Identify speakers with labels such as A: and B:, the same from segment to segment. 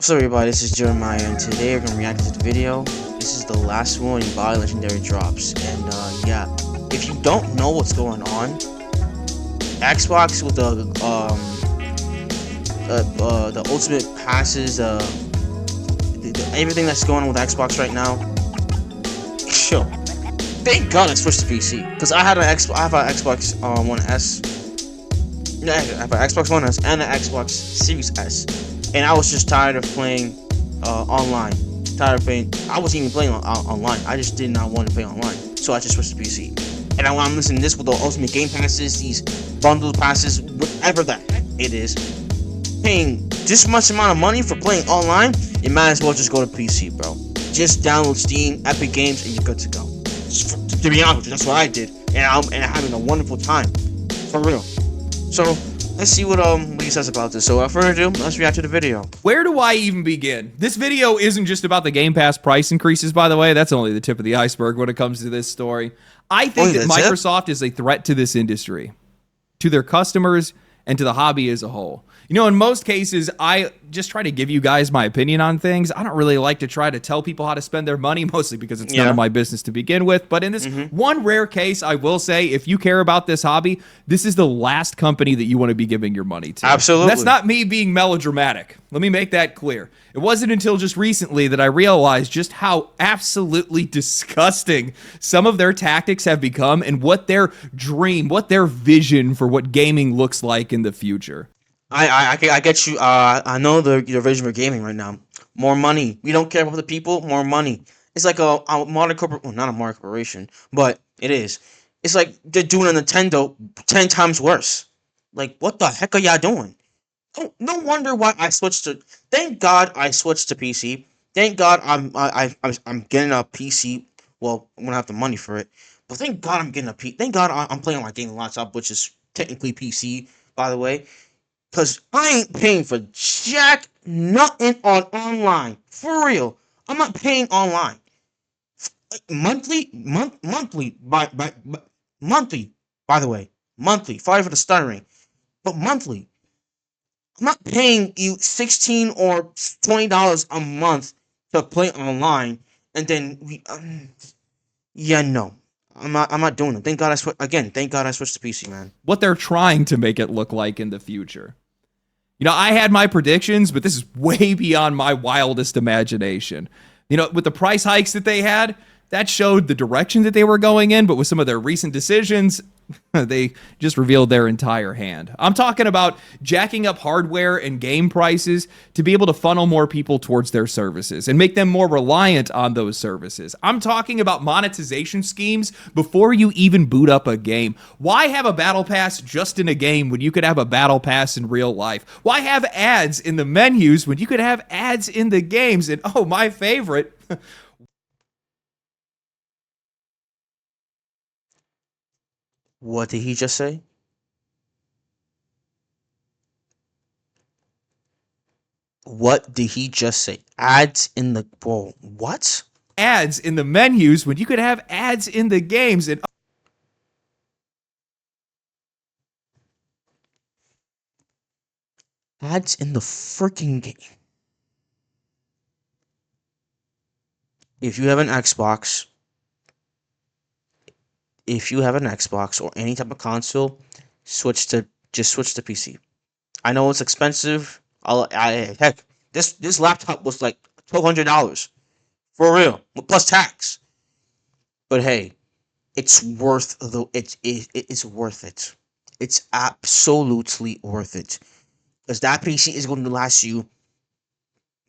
A: What's up everybody, this is Jeremiah and today we're going to react to the video. This is the last one in Buy Legendary Drops, and yeah, if you don't know what's going on, Xbox with the Ultimate Passes, everything that's going on with Xbox right now, sure, thank God I switched to PC, because I have an Xbox One S, yeah, I have an Xbox One S and an Xbox Series S. And I was just tired of playing online. I wasn't even playing online. I just did not want to play online. So I just switched to PC. And I'm listening to this with the Ultimate Game Passes, these bundled passes, whatever the heck it is. Paying this much amount of money for playing online, you might as well just go to PC, bro. Just download Steam, Epic Games, and you're good to go. To be honest with you, that's what I did. And I'm having a wonderful time. For real. So, let's see what he says about this. So without further ado, let's react to the video.
B: Where do I even begin? This video isn't just about the Game Pass price increases, by the way. That's only the tip of the iceberg when it comes to this story. I think that Microsoft is a threat to this industry, to their customers, and to the hobby as a whole. You know, in most cases, I just try to give you guys my opinion on things. I don't really like to try to tell people how to spend their money, mostly because it's none of my business to begin with. But in this one rare case, I will say, if you care about this hobby, this is the last company that you want to be giving your money to.
A: Absolutely.
B: And that's not me being melodramatic. Let me make that clear. It wasn't until just recently that I realized just how absolutely disgusting some of their tactics have become and what their dream, what their vision for what gaming looks like in the future.
A: I get you. I know your vision for gaming right now. More money. We don't care about the people. More money. It's like a modern corporate. Well, not a modern corporation, but it is. It's like they're doing a Nintendo 10 times worse. Like, what the heck are y'all doing? No wonder why I switched to. Thank God I switched to PC. Thank God I'm getting a PC. Well, I'm gonna have the money for it. But thank God I'm getting a PC. Thank God I'm playing on my gaming laptop, which is technically PC, by the way. Cause I ain't paying for jack nothing on online. For real. I'm not paying online. Monthly, monthly, by the way. Monthly. Sorry for the stuttering. But monthly. I'm not paying you $16 or $20 a month to play online, and then yeah, no. I'm not doing it. Thank God I switched to PC, man.
B: What they're trying to make it look like in the future. You know, I had my predictions, but this is way beyond my wildest imagination. You know, with the price hikes that they had, that showed the direction that they were going in, but with some of their recent decisions, they just revealed their entire hand. I'm talking about jacking up hardware and game prices to be able to funnel more people towards their services and make them more reliant on those services. I'm talking about monetization schemes before you even boot up a game. Why have a battle pass just in a game when you could have a battle pass in real life? Why have ads in the menus when you could have ads in the games? And oh, my favorite...
A: What did he just say? What did he just say? Ads in the... Whoa, what?
B: Ads in the menus when you could have ads in the games. And
A: ads in the freaking game. If you have an Xbox... If you have an Xbox or any type of console, just switch to PC. I know it's expensive. Heck, this laptop was like $1,200 for real, plus tax. But hey, it's worth it's worth it. It's absolutely worth it, because that PC is going to last you.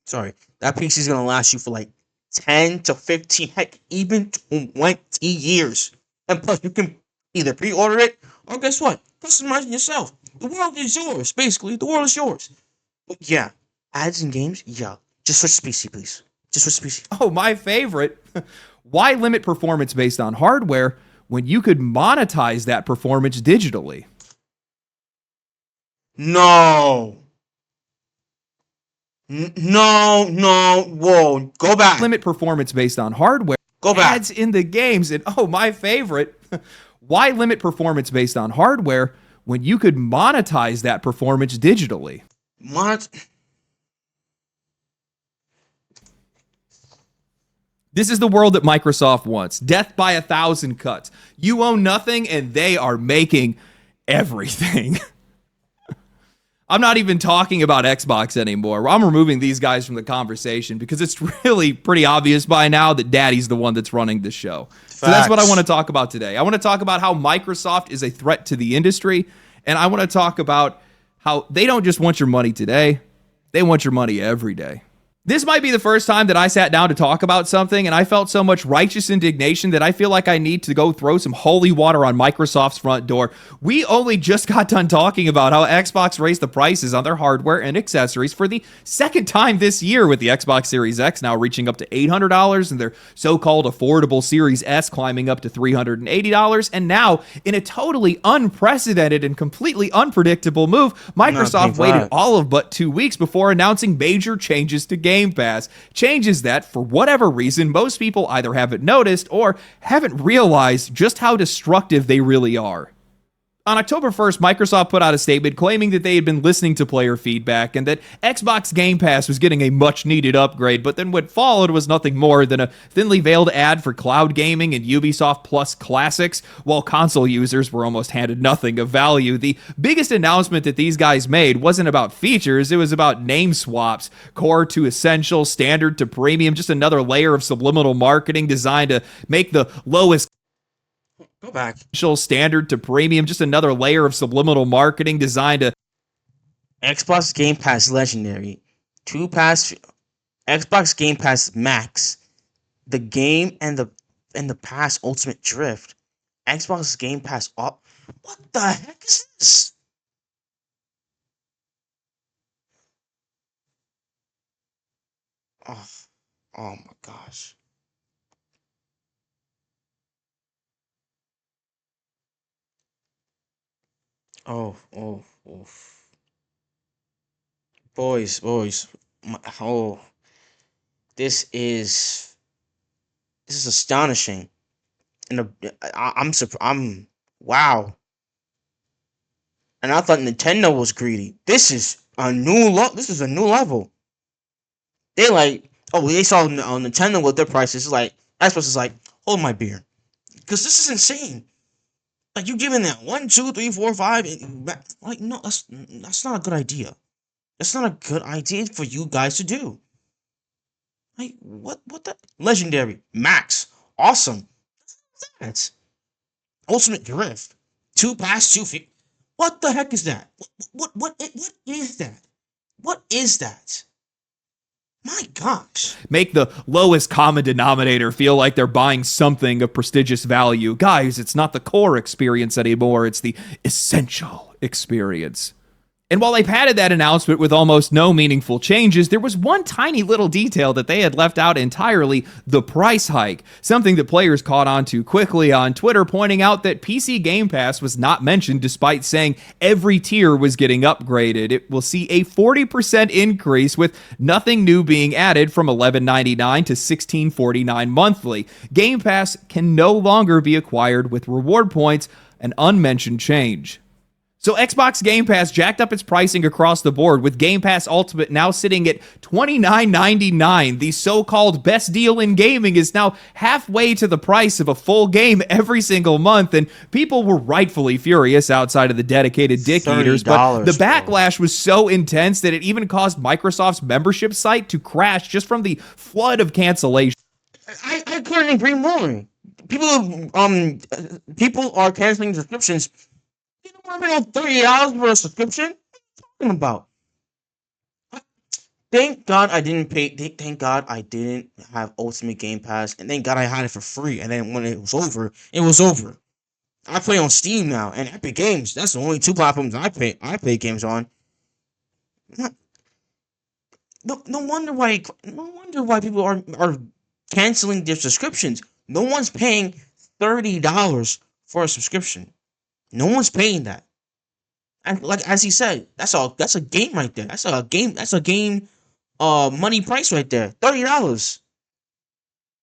A: Sorry, that PC is going to last you for like 10 to 15, heck, even 20 years. And plus, you can either pre-order it, or guess what? Customize it yourself. The world is yours, basically. The world is yours. But yeah, ads in games, yeah. Just switch to PC, please. Just switch to PC.
B: Oh, my favorite. Why limit performance based on hardware when you could monetize that performance digitally?
A: No. No. Whoa. Go back.
B: Limit performance based on hardware.
A: Go back.
B: Ads in the games. And oh, my favorite. Why limit performance based on hardware when you could monetize that performance digitally? This is the world that Microsoft wants. Death by 1,000 cuts. You own nothing, and they are making everything. I'm not even talking about Xbox anymore. I'm removing these guys from the conversation because it's really pretty obvious by now that Daddy's the one that's running the show. Facts. So that's what I want to talk about today. I want to talk about how Microsoft is a threat to the industry, and I want to talk about how they don't just want your money today, they want your money every day. This might be the first time that I sat down to talk about something, and I felt so much righteous indignation that I feel like I need to go throw some holy water on Microsoft's front door. We only just got done talking about how Xbox raised the prices on their hardware and accessories for the second time this year, with the Xbox Series X now reaching up to $800 and their so-called affordable Series S climbing up to $380. And now, in a totally unprecedented and completely unpredictable move, Microsoft waited all of but 2 weeks before announcing major changes to Game Pass. Changes that, for whatever reason, most people either haven't noticed or haven't realized just how destructive they really are. On October 1st, Microsoft put out a statement claiming that they had been listening to player feedback and that Xbox Game Pass was getting a much-needed upgrade, but then what followed was nothing more than a thinly veiled ad for cloud gaming and Ubisoft Plus Classics, while console users were almost handed nothing of value. The biggest announcement that these guys made wasn't about features, it was about name swaps, core to essential, standard to premium, just another layer of subliminal marketing designed to make the lowest
A: Go back.
B: Standard to premium, just another layer of subliminal marketing designed to
A: Xbox Game Pass Legendary, Xbox Game Pass Max, the game and the Pass Ultimate Drift, Xbox Game Pass up. What the heck is this? Oh my gosh. Oh. Boys. This is astonishing. And I'm wow. And I thought Nintendo was greedy. This is a new level. They they saw Nintendo with their prices. It's like Xbox is like, hold my beer. Because this is insane. Like, you giving that 1, 2, 3, 4, 5, like, no, that's not a good idea. That's not a good idea for you guys to do. Like, what the Legendary Max, awesome. That's Ultimate Drift, 2 Pass 2 feet. What the heck is that? What is that? What is that? My gosh.
B: Make the lowest common denominator feel like they're buying something of prestigious value. Guys, it's not the core experience anymore, it's the essential experience. And while they padded that announcement with almost no meaningful changes, there was one tiny little detail that they had left out entirely: the price hike. Something that players caught on to quickly on Twitter, pointing out that PC Game Pass was not mentioned despite saying every tier was getting upgraded. It will see a 40% increase, with nothing new being added, from $11.99 to $16.49 monthly. Game Pass can no longer be acquired with reward points, an unmentioned change. So Xbox Game Pass jacked up its pricing across the board, with Game Pass Ultimate now sitting at $29.99. The so-called best deal in gaming is now halfway to the price of a full game every single month, and people were rightfully furious outside of the dedicated dick eaters, but the backlash was so intense that it even caused Microsoft's membership site to crash just from the flood of cancellation.
A: I couldn't agree more. People are canceling subscriptions. You don't want to pay $30 for a subscription? What are you talking about? Thank God I didn't pay. Thank God I didn't have Ultimate Game Pass, and thank God I had it for free. And then when it was over, it was over. I play on Steam now and Epic Games. That's the only 2 platforms I play games on. No wonder why people are canceling their subscriptions. No one's paying $30 for a subscription. No one's paying that. And like as he said, that's a game right there. That's a game money price right there. $30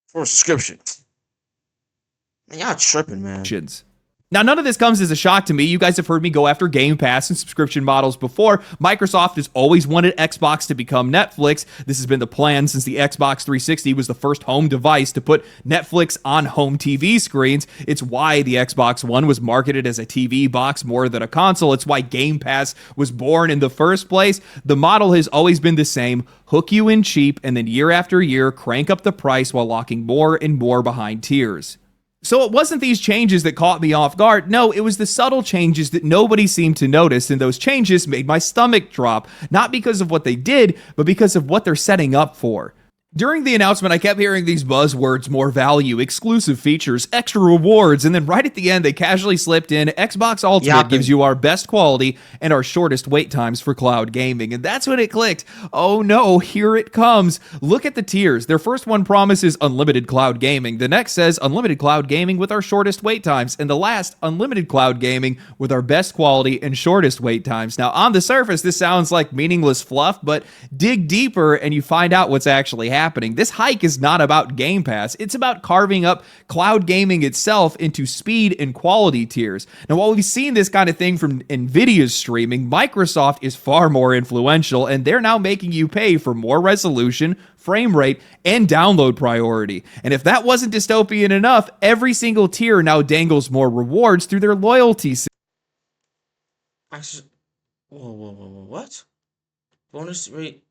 A: for a subscription. Man, y'all tripping, man.
B: Now, none of this comes as a shock to me. You guys have heard me go after Game Pass and subscription models before. Microsoft has always wanted Xbox to become Netflix. This has been the plan since the Xbox 360 was the first home device to put Netflix on home TV screens. It's why the Xbox One was marketed as a TV box more than a console. It's why Game Pass was born in the first place. The model has always been the same. Hook you in cheap, and then year after year, crank up the price while locking more and more behind tiers. So it wasn't these changes that caught me off guard. No, it was the subtle changes that nobody seemed to notice, and those changes made my stomach drop, not because of what they did, but because of what they're setting up for. During the announcement, I kept hearing these buzzwords: more value, exclusive features, extra rewards, and then right at the end, they casually slipped in Xbox Ultimate gives you our best quality and our shortest wait times for cloud gaming. And that's when it clicked. Oh no, here it comes. Look at the tiers. Their first one promises unlimited cloud gaming. The next says unlimited cloud gaming with our shortest wait times. And the last, unlimited cloud gaming with our best quality and shortest wait times. Now, on the surface, this sounds like meaningless fluff, but dig deeper and you find out what's actually happening. This hike is not about Game Pass. It's about carving up cloud gaming itself into speed and quality tiers. Now, while we've seen this kind of thing from Nvidia's streaming, Microsoft is far more influential, and they're now making you pay for more resolution, frame rate, and download priority. And if that wasn't dystopian enough, every single tier now dangles more rewards through their loyalty system.
A: Whoa, what? Bonus rate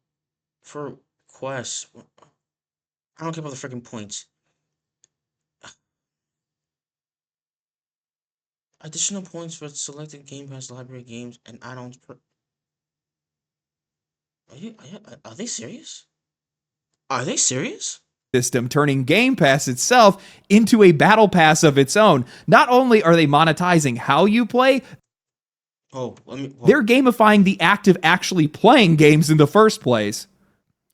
A: for quests. I don't care about the freaking points. Additional points for selected Game Pass library games and add-ons per. Are they serious? Are they serious?
B: System, turning Game Pass itself into a battle pass of its own. Not only are they monetizing how you play, they're gamifying the act of actually playing games in the first place.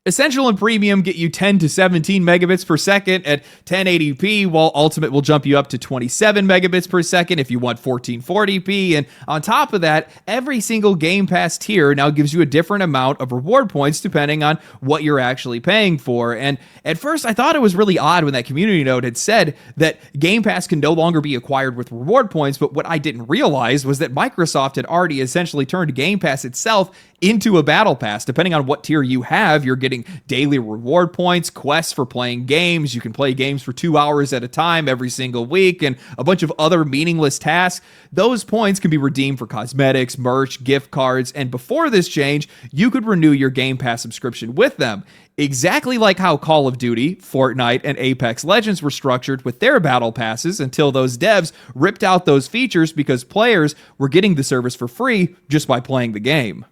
B: Essential and Premium get you 10 to 17 megabits per second at 1080p, while Ultimate will jump you up to 27 megabits per second if you want 1440p. And on top of that, every single Game Pass tier now gives you a different amount of reward points depending on what you're actually paying for. And at first, I thought it was really odd when that community note had said that Game Pass can no longer be acquired with reward points, but what I didn't realize was that Microsoft had already essentially turned Game Pass itself into a battle pass. Depending on what tier you have, you're getting daily reward points, quests for playing games. You can play games for 2 hours at a time every single week, and a bunch of other meaningless tasks. Those points can be redeemed for cosmetics, merch, gift cards, and before this change, you could renew your Game Pass subscription with them. Exactly like how Call of Duty, Fortnite, and Apex Legends were structured with their battle passes until those devs ripped out those features because players were getting the service for free just by playing the game.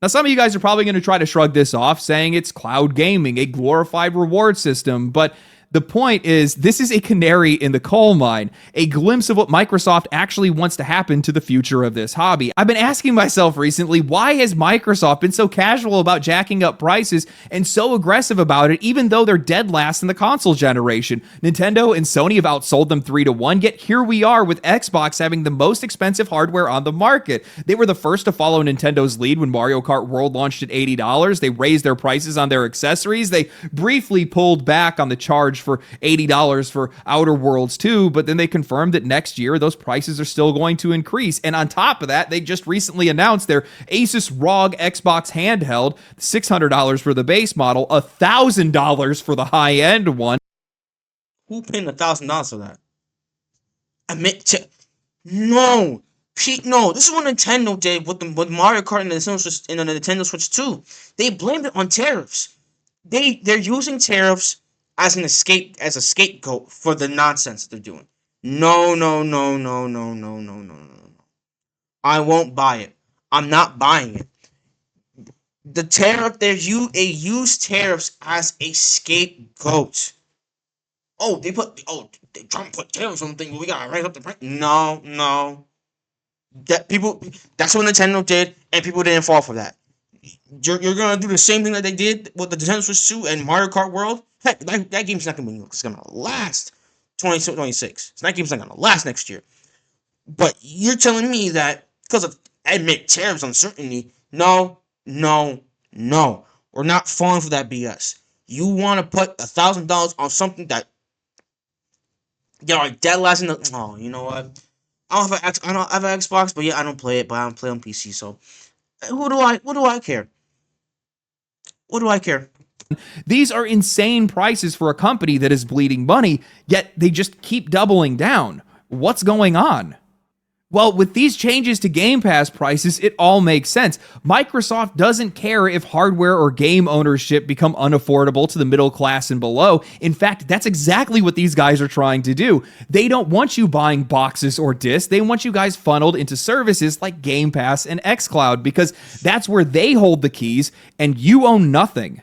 B: Now, some of you guys are probably going to try to shrug this off, saying it's cloud gaming, a glorified reward system, but the point is, this is a canary in the coal mine, a glimpse of what Microsoft actually wants to happen to the future of this hobby. I've been asking myself recently, why has Microsoft been so casual about jacking up prices and so aggressive about it, even though they're dead last in the console generation? Nintendo and Sony have outsold them 3-1, yet here we are with Xbox having the most expensive hardware on the market. They were the first to follow Nintendo's lead when Mario Kart World launched at $80. They raised their prices on their accessories. They briefly pulled back on the charge for $80 for Outer Worlds 2, but then they confirmed that next year those prices are still going to increase. And on top of that, they just recently announced their Asus ROG Xbox handheld, $600 for the base model, $1,000 for the high-end one.
A: Who paid $1,000 for that? No. Pete, no. This is what Nintendo did with Mario Kart and the Nintendo Switch 2. They blamed it on tariffs. They're using tariffs as a scapegoat for the nonsense that they're doing. No. I won't buy it. I'm not buying it. The tariff, they use tariffs as a scapegoat. They trying to put tariffs on things. We gotta raise up the price. No. That's what Nintendo did, and people didn't fall for that. You're gonna do the same thing that they did with the Nintendo Switch 2 and Mario Kart World. Heck, that game's not gonna last 2026. That game's not gonna last next year. But you're telling me that because of tariffs uncertainty, no. We're not falling for that BS. You want to put $1,000 on something that you're dead last in the. Oh, you know what? I don't have an Xbox, but yeah, I don't play it. But I don't play on PC. So what do I care? What do I care?
B: These are insane prices for a company that is bleeding money, yet they just keep doubling down. What's going on? Well, with these changes to Game Pass prices, it all makes sense. Microsoft doesn't care if hardware or game ownership become unaffordable to the middle class and below. In fact, that's exactly what these guys are trying to do. They don't want you buying boxes or discs. They want you guys funneled into services like Game Pass and xCloud because that's where they hold the keys and you own nothing.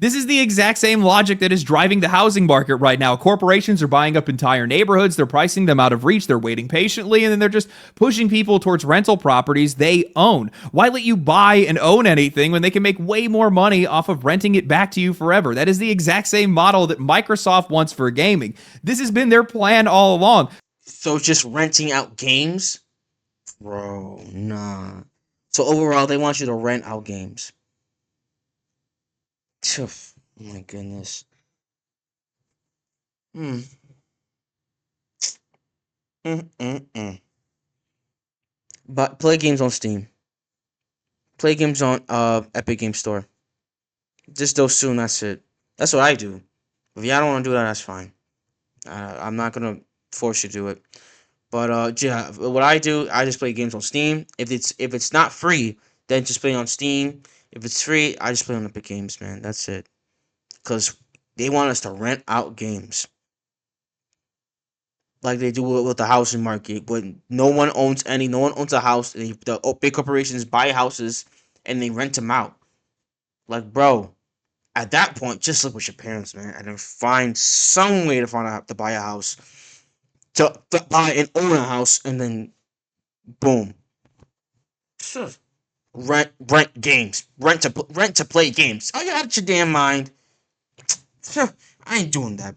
B: This is the exact same logic that is driving the housing market right now. Corporations are buying up entire neighborhoods, they're pricing them out of reach, they're waiting patiently, and then they're just pushing people towards rental properties they own. Why let you buy and own anything when they can make way more money off of renting it back to you forever? That is the exact same model that Microsoft wants for gaming. This has been their plan all along.
A: So just renting out games? Bro, nah. So overall, they want you to rent out games. Oh my goodness. Hmm. Mm-mm-mm. But play games on Steam. Play games on Epic Game Store. Just those soon. That's it. That's what I do. If y'all don't want to do that, that's fine. I'm not gonna force you to do it. But yeah, what I do, I just play games on Steam. If it's not free, then just play on Steam. If it's free, I just play on Epic Games, man. That's it. Because they want us to rent out games. Like they do with the housing market. But no one owns any. No one owns a house. The big corporations buy houses and they rent them out. Like, bro, at that point, just live with your parents, man. And then find some way to buy a house. To buy and own a house. And then, boom. Rent games. Rent to play games. Oh, you out of your damn mind. I ain't doing that.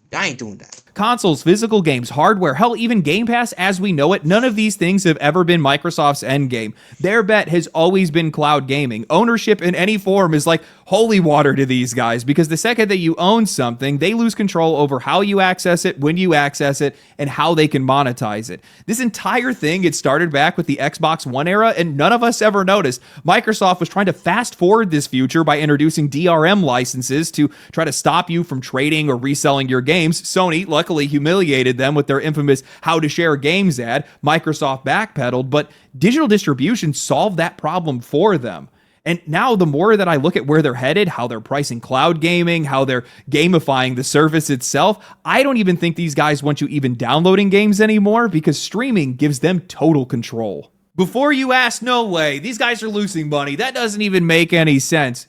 B: Consoles, physical games, hardware, hell, even Game Pass as we know it, none of these things have ever been Microsoft's endgame. Their bet has always been cloud gaming. Ownership in any form is like holy water to these guys because the second that you own something, they lose control over how you access it, when you access it, and how they can monetize it. This entire thing, it started back with the Xbox One era, and none of us ever noticed. Microsoft was trying to fast forward this future by introducing DRM licenses to try to stop you from trading or reselling your games. Sony luckily humiliated them with their infamous how to share games ad. Microsoft backpedaled, but digital distribution solved that problem for them. And now the more that I look at where they're headed, how they're pricing cloud gaming, how they're gamifying the service itself, I don't even think these guys want you even downloading games anymore because streaming gives them total control. Before you ask, no way, these guys are losing money. That doesn't even make any sense.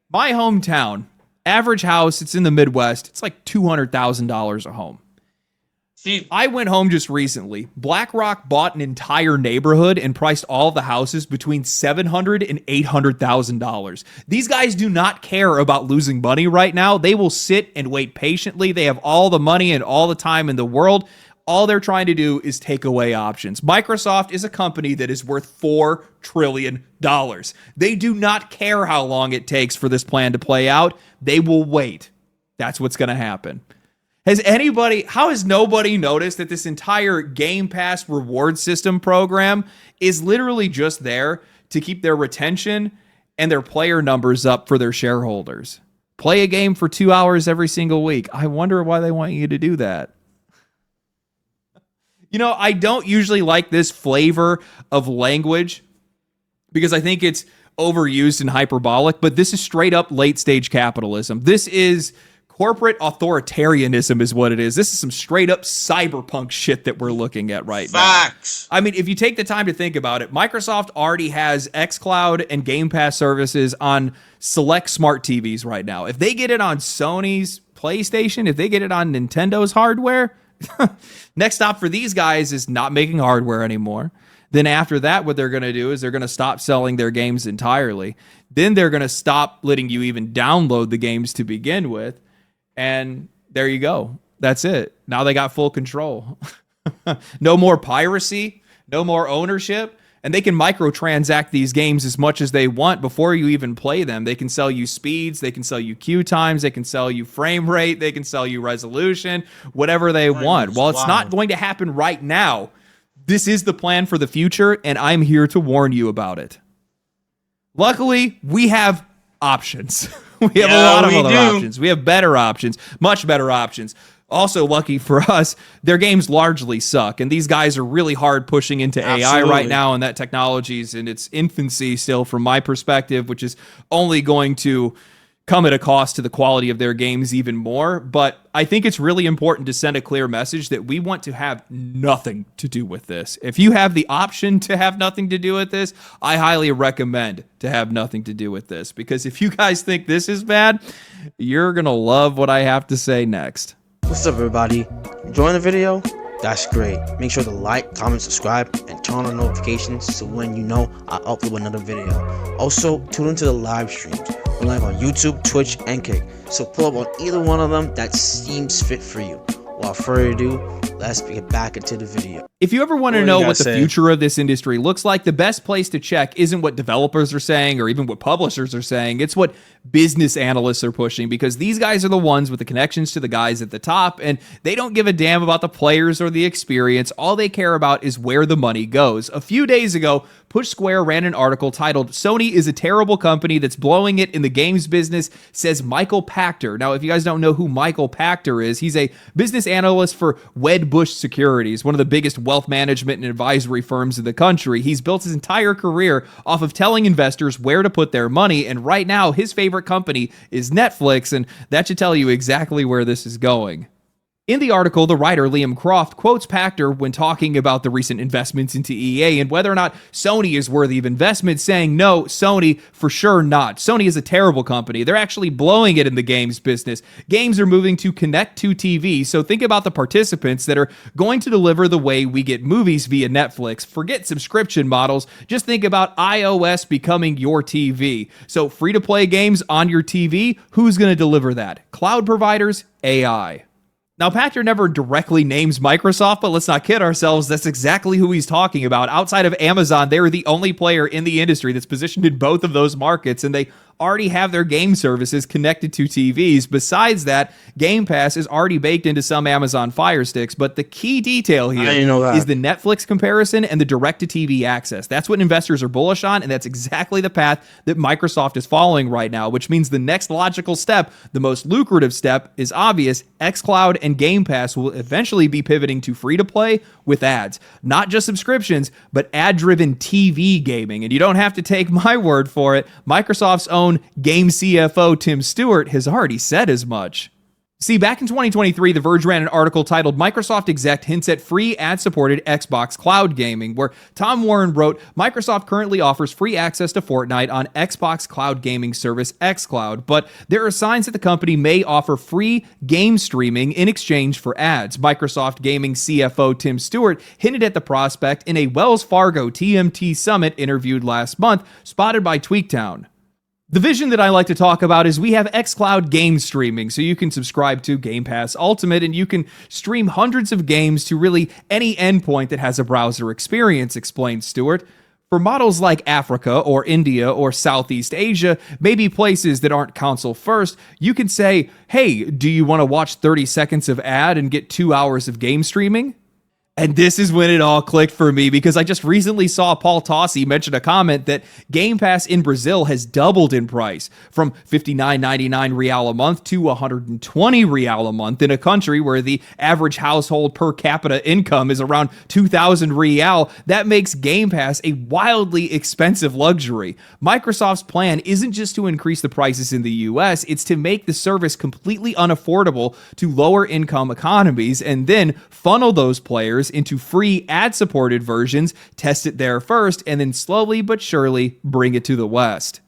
B: My hometown, average house, it's in the Midwest. It's like $200,000 a home. See, I went home just recently. BlackRock bought an entire neighborhood and priced all of the houses between $700,000 and $800,000. These guys do not care about losing money right now. They will sit and wait patiently. They have all the money and all the time in the world. All they're trying to do is take away options. Microsoft is a company that is worth $4 trillion. They do not care how long it takes for this plan to play out. They will wait. That's what's going to happen. How has nobody noticed that this entire Game Pass reward system program is literally just there to keep their retention and their player numbers up for their shareholders? Play a game for 2 hours every single week. I wonder why they want you to do that. You know, I don't usually like this flavor of language because I think it's overused and hyperbolic, but this is straight up late stage capitalism. This is corporate authoritarianism is what it is. This is some straight up cyberpunk shit that we're looking at right now.
A: Facts.
B: I mean, if you take the time to think about it, Microsoft already has xCloud and Game Pass services on select smart TVs right now. If they get it on Sony's PlayStation, if they get it on Nintendo's hardware, next stop for these guys is not making hardware anymore. Then after that, what they're going to do is they're going to stop selling their games entirely. Then they're going to stop letting you even download the games to begin with. And there you go. That's it. Now they got full control. No more piracy, no more ownership. And they can microtransact these games as much as they want before you even play them. They can sell you speeds, they can sell you queue times, they can sell you frame rate, they can sell you resolution, whatever they want. While it's not going to happen right now, This is the plan for the future, and I'm here to warn you about it. Luckily, we have options. We have a lot of other options. We have better options, much better options. Also, lucky for us, their games largely suck, and these guys are really hard pushing into AI right now, and that technology is in its infancy still from my perspective, which is only going to come at a cost to the quality of their games even more. But I think it's really important to send a clear message that we want to have nothing to do with this. If you have the option to have nothing to do with this, I highly recommend to have nothing to do with this, because if you guys think this is bad, you're going to love what I have to say next.
A: What's up, everybody? Enjoying the video? That's great. Make sure to like, comment, subscribe, and turn on notifications so when you know I upload another video. Also, tune into the live streams. We're live on YouTube, Twitch, and Kick. So pull up on either one of them that seems fit for you. Without further ado, let's get back into the video.
B: If you ever want to know what the future of this industry looks like, the best place to check isn't what developers are saying or even what publishers are saying. It's what business analysts are pushing, because these guys are the ones with the connections to the guys at the top, and they don't give a damn about the players or the experience. All they care about is where the money goes. A few days ago, Push Square ran an article titled "Sony is a terrible company that's blowing it in the games business," says Michael Pachter. Now, if you guys don't know who Michael Pachter is, he's a business analyst for Wedbush Securities, one of the biggest wealth management and advisory firms in the country. He's built his entire career off of telling investors where to put their money, and right now his favorite company is Netflix, and that should tell you exactly where this is going. In the article, the writer Liam Croft quotes Pachter when talking about the recent investments into EA and whether or not Sony is worthy of investment, saying, "No, Sony, for sure not. Sony is a terrible company. They're actually blowing it in the games business. Games are moving to connect to TV, so think about the participants that are going to deliver the way we get movies via Netflix. Forget subscription models. Just think about iOS becoming your TV. So free-to-play games on your TV, who's going to deliver that? Cloud providers, AI." Now, Pachter never directly names Microsoft, but let's not kid ourselves. That's exactly who he's talking about. Outside of Amazon, they are the only player in the industry that's positioned in both of those markets, and they already have their game services connected to TVs. Besides that, Game Pass is already baked into some Amazon Fire Sticks, but the key detail here is the Netflix comparison and the direct-to-TV access. That's what investors are bullish on, and that's exactly the path that Microsoft is following right now, which means the next logical step, the most lucrative step, is obvious. xCloud and Game Pass will eventually be pivoting to free-to-play with ads. Not just subscriptions, but ad-driven TV gaming. And you don't have to take my word for it. Microsoft's own game CFO Tim Stewart has already said as much. See, back in 2023, The Verge ran an article titled "Microsoft Exec Hints at Free Ad-Supported Xbox Cloud Gaming," where Tom Warren wrote, "Microsoft currently offers free access to Fortnite on Xbox cloud gaming service xCloud, but there are signs that the company may offer free game streaming in exchange for ads." Microsoft Gaming CFO Tim Stewart hinted at the prospect in a Wells Fargo TMT Summit interviewed last month, spotted by Tweaktown. The vision that I like to talk about is we have xCloud game streaming, so you can subscribe to Game Pass Ultimate and you can stream hundreds of games to really any endpoint that has a browser experience, explained Stewart. For models like Africa or India or Southeast Asia, maybe places that aren't console first, you can say, "Hey, do you want to watch 30 seconds of ad and get 2 hours of game streaming?" And this is when it all clicked for me, because I just recently saw Paul Tossi mention a comment that Game Pass in Brazil has doubled in price from 59.99 real a month to 120 real a month in a country where the average household per capita income is around 2,000 real. That makes Game Pass a wildly expensive luxury. Microsoft's plan isn't just to increase the prices in the US, it's to make the service completely unaffordable to lower income economies and then funnel those players into free ad-supported versions, test it there first, and then slowly but surely bring it to the West.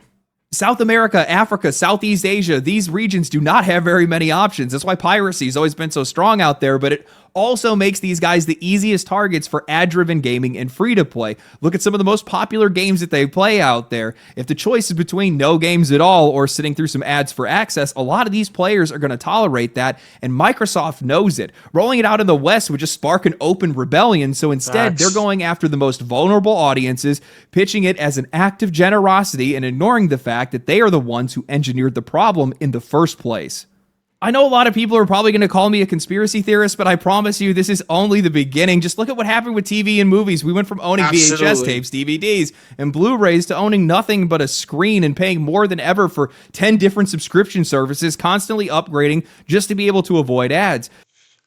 B: South America, Africa, Southeast Asia, these regions do not have very many options. That's why piracy has always been so strong out there, but it also makes these guys the easiest targets for ad-driven gaming and free-to-play. Look at some of the most popular games that they play out there. If the choice is between no games at all or sitting through some ads for access, a lot of these players are going to tolerate that, and Microsoft knows it. Rolling it out in the West would just spark an open rebellion, so instead they're going after the most vulnerable audiences, pitching it as an act of generosity and ignoring the fact that they are the ones who engineered the problem in the first place. I know a lot of people are probably going to call me a conspiracy theorist, but I promise you this is only the beginning. Just look at what happened with TV and movies. We went from owning VHS tapes, DVDs, and Blu-rays to owning nothing but a screen and paying more than ever for 10 different subscription services, constantly upgrading just to be able to avoid ads.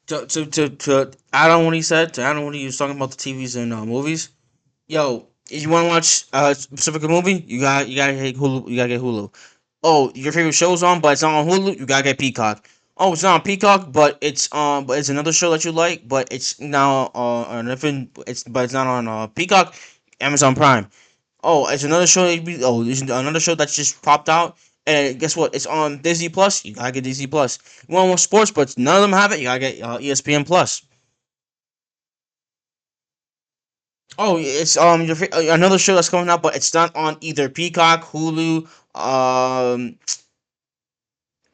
A: To add on what he said, to add on what he was talking about the TVs and movies, yo, if you want to watch a specific movie, you gotta get Hulu. You gotta get Hulu. Oh, your favorite show's on, but it's not on Hulu. You gotta get Peacock. Oh, it's not on Peacock, but it's another show that you like, but it's now on different. It's not on Peacock. Amazon Prime. Oh, it's another show. There's another show that's just popped out, and guess what? It's on Disney Plus. You gotta get Disney Plus. You want more sports, but none of them have it. You gotta get ESPN Plus. Oh, it's another show that's coming out, but it's not on either Peacock, Hulu,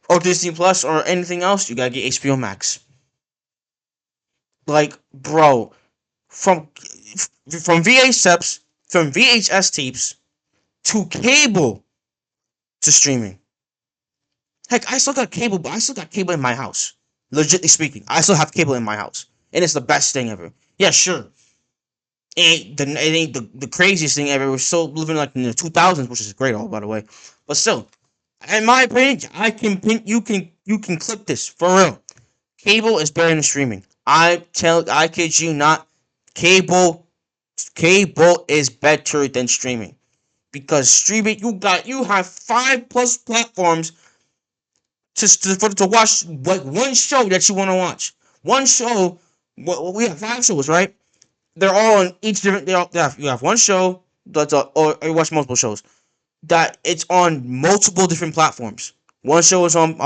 A: or Disney Plus or anything else. You gotta get HBO Max. Like, bro, from VHS tapes to cable to streaming. Heck, I still got cable, but I still got cable in my house. Legitly speaking, I still have cable in my house, and it's the best thing ever. Yeah, sure. It ain't the craziest thing ever. We're still living like in the 2000s, which is great, all by the way. But still, in my opinion, you can clip this for real. Cable is better than streaming. I kid you not. Cable is better than streaming, because streaming you have 5+ platforms to watch like one show that you want to watch. One show. We have 5 shows, right? They're all on each different. You have one show that's or you watch multiple shows that it's on multiple different platforms. One show is on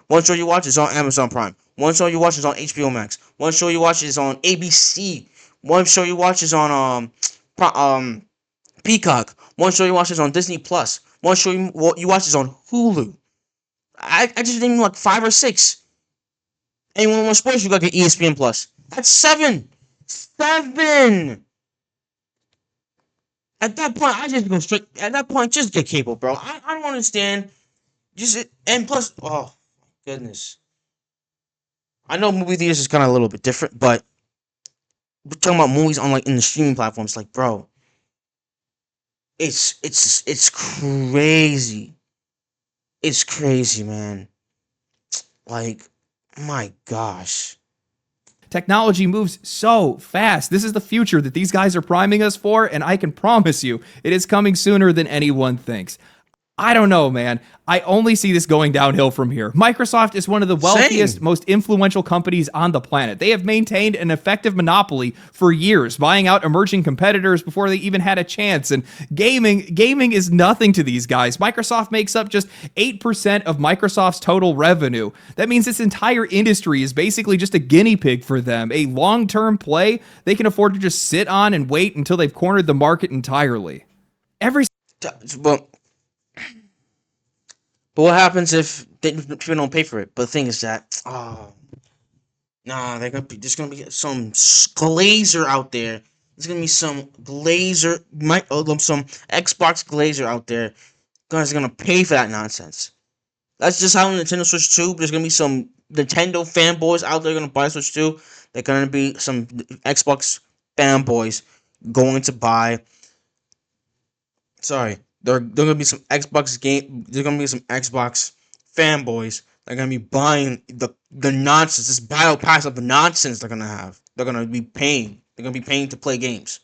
A: one show you watch is on Amazon Prime. One show you watch is on HBO Max. One show you watch is on ABC. One show you watch is on Peacock. One show you watch is on Disney Plus. One show you watch is on Hulu. I just named like 5 or 6. And when more sports, you gotta get ESPN Plus. That's 7. 7. At that point, I just go straight. At that point, just get cable, bro. I don't understand. And plus, oh goodness. I know movie theaters is kind of a little bit different, but we're talking about movies on like in the streaming platforms. Like, bro, it's crazy. It's crazy, man. Like, my gosh.
B: Technology moves so fast. This is the future that these guys are priming us for, and I can promise you it is coming sooner than anyone thinks. I don't know, man. I only see this going downhill from here. Microsoft is one of the wealthiest, most influential companies on the planet. They have maintained an effective monopoly for years, buying out emerging competitors before they even had a chance. And gaming is nothing to these guys. Microsoft makes up just 8% of Microsoft's total revenue. That means this entire industry is basically just a guinea pig for them, a long-term play they can afford to just sit on and wait until they've cornered the market entirely.
A: But what happens if people don't pay for it? But the thing is that, there's gonna be some glazer out there. There's gonna be some some Xbox glazer out there. Guys are gonna pay for that nonsense. That's just how Nintendo Switch 2. There's gonna be some Nintendo fanboys out there gonna buy Switch 2. They're gonna be some Xbox fanboys going to buy. Sorry. There are gonna be some Xbox There's gonna be some Xbox fanboys that are gonna be buying the nonsense, this battle pass of the nonsense they're gonna have. They're gonna be paying. They're gonna be paying to play games.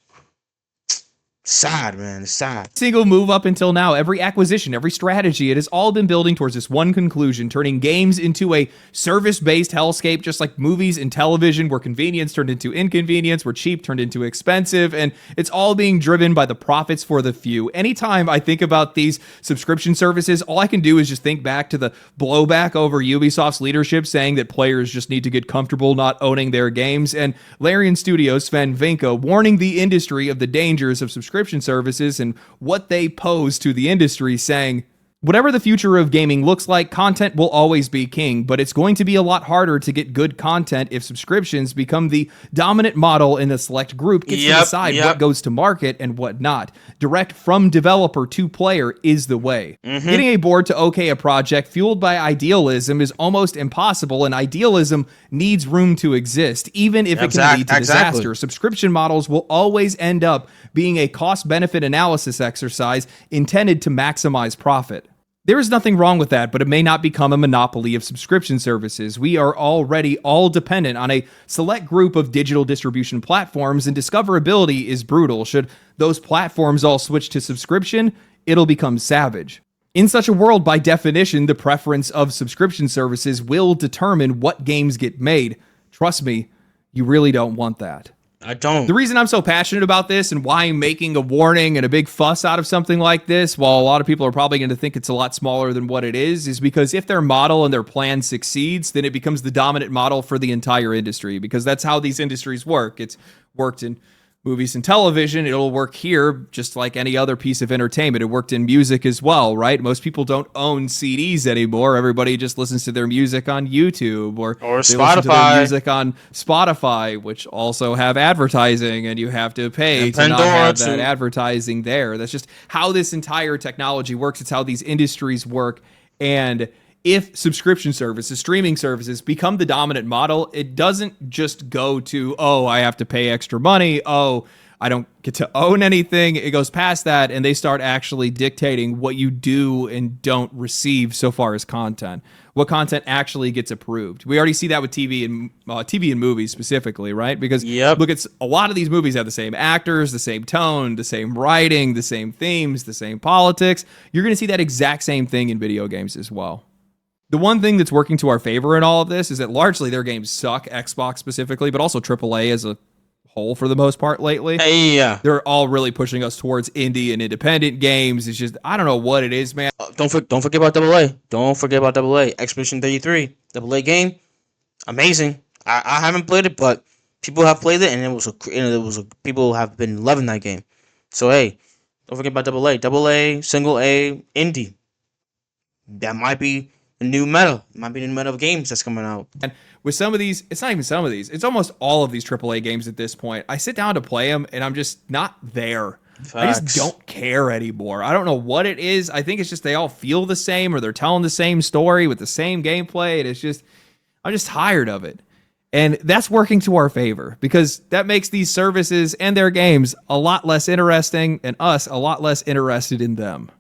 A: Sad, man. It's sad.
B: Single move up until now, every acquisition, every strategy, it has all been building towards this one conclusion, turning games into a service-based hellscape, just like movies and television, where convenience turned into inconvenience, where cheap turned into expensive, and it's all being driven by the profits for the few. Anytime I think about these subscription services, all I can do is just think back to the blowback over Ubisoft's leadership saying that players just need to get comfortable not owning their games, and Larian Studios' Sven Vinka warning the industry of the dangers of subscription services and what they pose to the industry, saying, Whatever the future of gaming looks like, content will always be king, but it's going to be a lot harder to get good content if subscriptions become the dominant model and the select group gets to decide what goes to market and what not. Direct from developer to player is the way. Getting a board to okay a project fueled by idealism is almost impossible, and idealism needs room to exist, even if it can lead to disaster. Subscription models will always end up being a cost-benefit analysis exercise intended to maximize profit. There is nothing wrong with that, but it may not become a monopoly of subscription services. We are already all dependent on a select group of digital distribution platforms, and discoverability is brutal. Should those platforms all switch to subscription, it'll become savage. In such a world, by definition, the preference of subscription services will determine what games get made. Trust me, you really don't want that.
A: I don't.
B: The reason I'm so passionate about this and why I'm making a warning and a big fuss out of something like this, while a lot of people are probably going to think it's a lot smaller than what it is because if their model and their plan succeeds, then it becomes the dominant model for the entire industry, because that's how these industries work. It's worked in movies and television. It'll work here just like any other piece of entertainment. It worked in music as well, right? Most people don't own CDs anymore. Everybody just listens to their music on YouTube or
A: Spotify.
B: Listen to their music on Spotify, which also have advertising, and you have to pay to not have that advertising there. That's just how this entire technology works. It's how these industries work. And if subscription services, streaming services become the dominant model, it doesn't just go to, oh, I have to pay extra money. Oh, I don't get to own anything. It goes past that, and they start actually dictating what you do and don't receive so far as content. What content actually gets approved. We already see that with TV and movies specifically, right? Because look, it's a lot of these movies have the same actors, the same tone, the same writing, the same themes, the same politics. You're going to see that exact same thing in video games as well. The one thing that's working to our favor in all of this is that largely their games suck, Xbox specifically, but also AAA as a whole for the most part lately. They're all really pushing us towards indie and independent games. It's just, I don't know what it is, man.
A: Don't forget about AA. Don't forget about AA. Expedition 33, AA game, amazing. I haven't played it, but people have played it, and people have been loving that game. So hey, don't forget about AA, single A, indie. That might be the new meta. It might be the new meta of games that's coming out.
B: And with some of these, it's not even some of these. It's almost all of these AAA games at this point. I sit down to play them, and I'm just not there.
A: Facts.
B: I just don't care anymore. I don't know what it is. I think it's just they all feel the same, or they're telling the same story with the same gameplay, and it's just, I'm just tired of it. And that's working to our favor, because that makes these services and their games a lot less interesting, and us a lot less interested in them.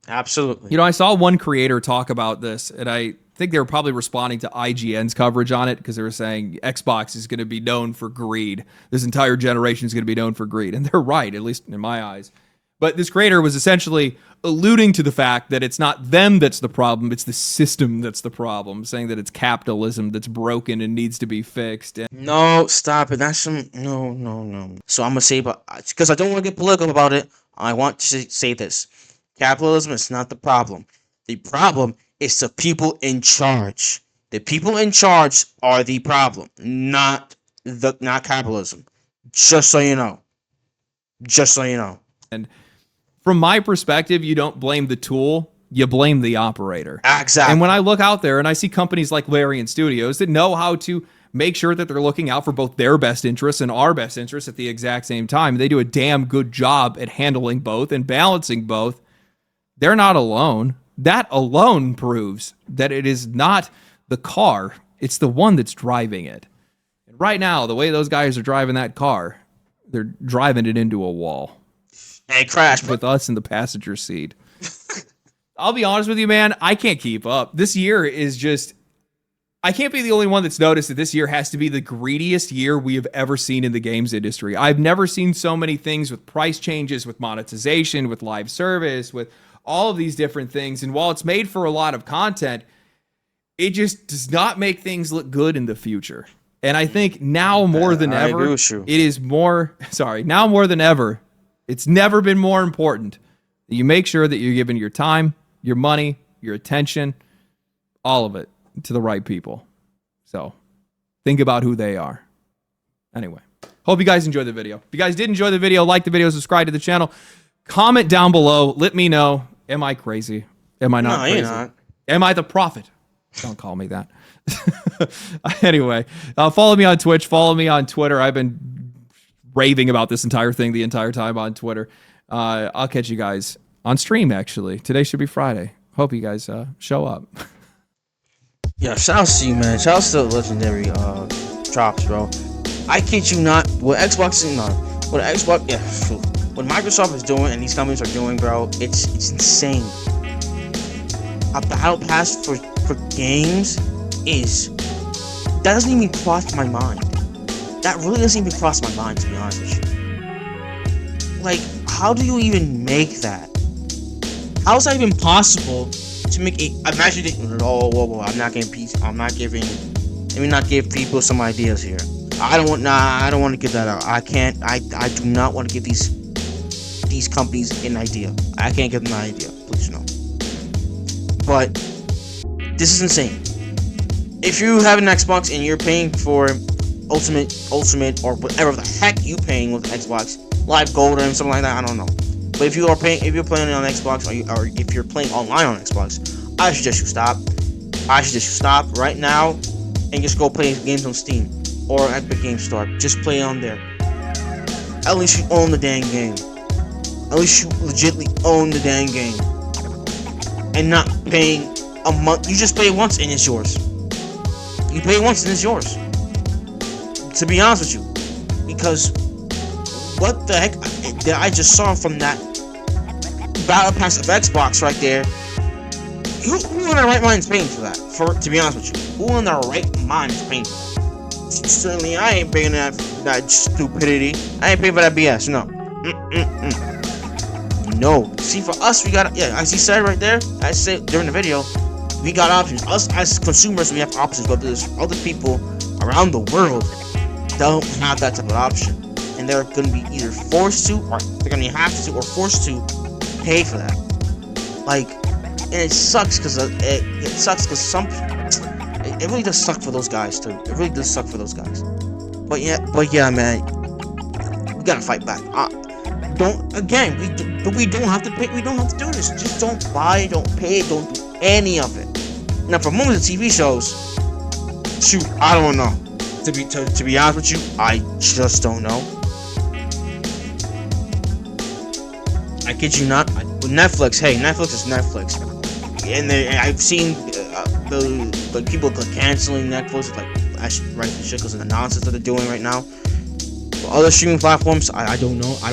A: Absolutely.
B: You know, I saw one creator talk about this, and I think they were probably responding to IGN's coverage on it, because they were saying Xbox is going to be known for greed. This entire generation is going to be known for greed. And they're right, at least in my eyes. But this creator was essentially alluding to the fact that it's not them that's the problem, it's the system that's the problem, saying that it's capitalism that's broken and needs to be fixed. And
A: no, stop it. That's some... No. So I'm going to say, because I don't want to get political about it, I want to say this. Capitalism is not the problem. The problem is the people in charge. The people in charge are the problem, not capitalism. Just so you know.
B: And from my perspective, you don't blame the tool, you blame the operator.
A: Exactly.
B: And when I look out there and I see companies like Larian Studios that know how to make sure that they're looking out for both their best interests and our best interests at the exact same time, they do a damn good job at handling both and balancing both. They're not alone. That alone proves that it is not the car, it's the one that's driving it. And right now, the way those guys are driving that car, they're driving it into a wall.
A: And crash
B: with us in the passenger seat. I'll be honest with you, man, I can't keep up. This year is just, I can't be the only one that's noticed that this year has to be the greediest year we have ever seen in the games industry. I've never seen so many things with price changes, with monetization, with live service, with all of these different things. And while it's made for a lot of content, it just does not make things look good in the future. And I think now more than ever, now more than ever, it's never been more important that you make sure that you're giving your time, your money, your attention, all of it to the right people. So think about who they are. Anyway, hope you guys enjoyed the video. If you guys did enjoy the video, like the video, subscribe to the channel, comment down below. Let me know, am I crazy Am I not
A: No,
B: crazy?
A: you're not.
B: Am I the prophet? Don't call me that. Anyway, follow me on Twitch. Follow me on Twitter. I've been raving about this entire thing the entire time on Twitter. I'll catch you guys on stream, actually. Today should be Friday. Hope you guys show up.
A: Yeah, shout out to you, man. Shout out to the legendary drops, bro. I kid you not. What Xbox is not. What Xbox, yeah, what Microsoft is doing and these companies are doing, bro, it's insane. A battle pass for games that doesn't even cross my mind. That really doesn't even cross my mind, to be honest with you. Like, how do you even make that? How is that even possible to make a? Imagine it. Whoa! I'm not giving. Let me not give people some ideas here. I don't want to give that out. I can't. I do not want to give these companies an idea. I can't give them an idea. Please no. But this is insane. If you have an Xbox and you're paying for Ultimate, or whatever the heck you paying with Xbox Live Gold or something like that, I don't know. But if you're playing on Xbox, or if you're playing online on Xbox, I suggest you stop. I suggest you stop right now and just go play games on Steam or Epic Game Store. Just play on there. At least you own the dang game. At least you legitimately own the dang game. And not paying a month. You just pay it once and it's yours. You pay it once and it's yours. To be honest with you. Because what the heck that I just saw from that Battle Pass of Xbox right there. Who in their right mind is paying for that? To be honest with you. Who in their right mind is paying for that? Certainly I ain't paying that stupidity. I ain't paying for that BS, no. No. See, for us, we got, yeah, as he said right there, I said during the video, we got options. Us as consumers, we have options, but there's other people around the world don't have that type of option. And they're going to be either forced to, or they're going to have to, or forced to pay for that. Like, and it sucks because it sucks because it really does suck for those guys too. It really does suck for those guys. But yeah, man, we gotta fight back. We don't have to pay. We don't have to do this. Just don't buy, don't pay, don't do any of it. Now, for movies and TV shows, shoot, I don't know. To be honest with you, I just don't know. I kid you not. With Netflix, hey, Netflix is Netflix, and I've seen the people canceling Netflix, like actually right the shit because of the nonsense that they're doing right now. For other streaming platforms, I don't know. I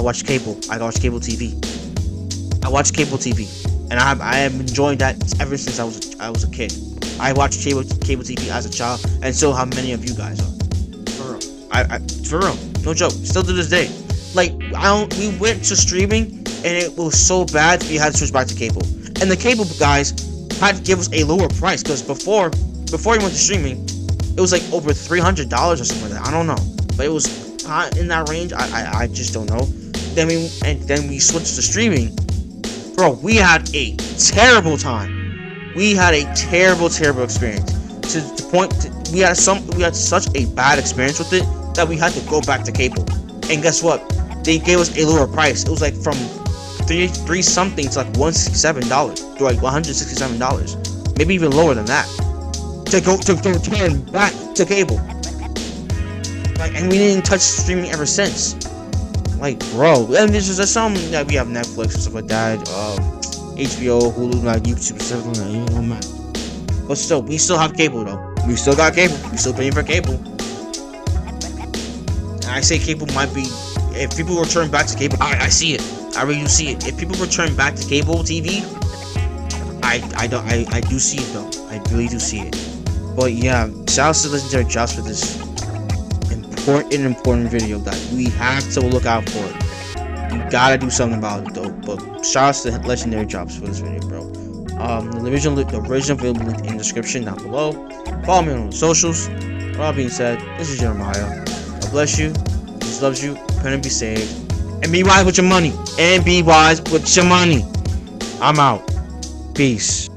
A: watch cable. I watch cable TV. I watch cable TV, and I have enjoyed that ever since I was a kid. I watched cable TV as a child, and so how many of you guys are. For real. For real. No joke. Still to this day. Like, we went to streaming, and it was so bad we had to switch back to cable. And the cable guys had to give us a lower price, because before we went to streaming, it was like over $300 or something like that. I don't know, but it was in that range. I just don't know. Then we switched to streaming. Bro, we had a terrible time. We had a terrible experience. To the point we had such a bad experience with it that we had to go back to cable. And guess what? They gave us a lower price. It was like from $3 something to like $167, to like $167, maybe even lower than that. To turn back to cable. Like, and we didn't touch streaming ever since. Like, bro, and there's some that we have Netflix and stuff like that, HBO, Hulu, like YouTube, stuff like that. You know, man. But still, we still have cable though. We still got cable. We still paying for cable. And I say cable might be. If people return back to cable, I see it. I really do see it. If people return back to cable TV, I do see it though. I really do see it. But yeah, shout out to Legendary Drops for this important video that we have to look out for. You gotta do something about it though. But shout out to Legendary Drops for this video, bro. The original video link in the description down below. Follow me on the socials. With all being said, this is Jeremiah. God bless you. Jesus loves you. Repent and be saved. And be wise with your money. I'm out. Peace.